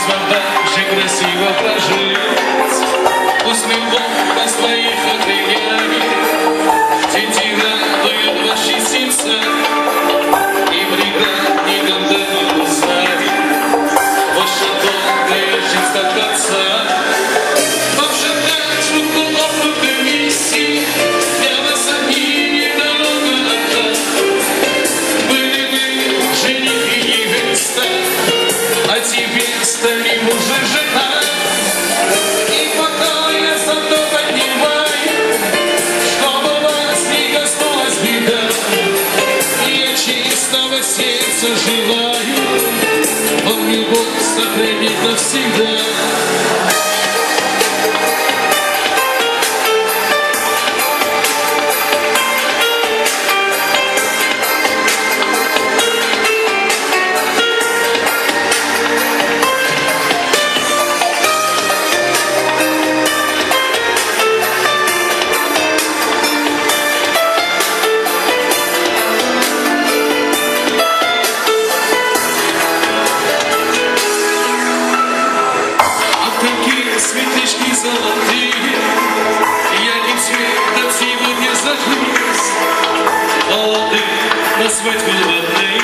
так же красиво прожить. Пусть любовь нас двоих объединяет, дети радуют ваши сердца, и бригад никогда не узнает ваша долгая жизнь до конца. Вам шагать руку об руку вместе, для вас одни не дорога одна. Были вы жених и невеста, а теперь стали муж и жена. И пока я зато поднимаю, чтобы вас не коснулась беда, я чистого сердца желаю вам любовь сохранить навсегда. Светлячки золотые, яркий цвет от сегодня зажглись, молодые на свадьбе родные,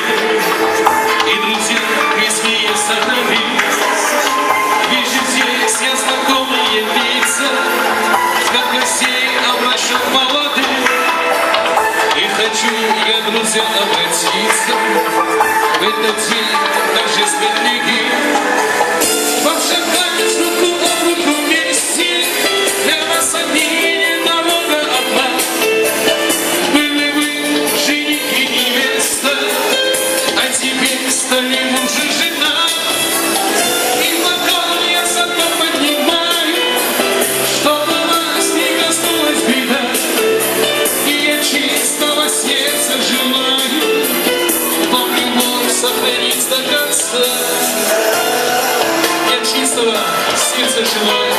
и друзья близкие собрались. Вижу здесь я знакомые лица, как гостей обращен молодых, и хочу я, друзья, обратиться в этот день торжественный. Вам шагать руку об руку вместе, для вас одни не дорога одна. Были вы жених и невеста, а теперь стали муж и жена. И бокал я зато поднимаю, чтобы вас не коснулась беда, и я чистого сердца желаю вам любовь сохранить до конца. Чистого сердца желаю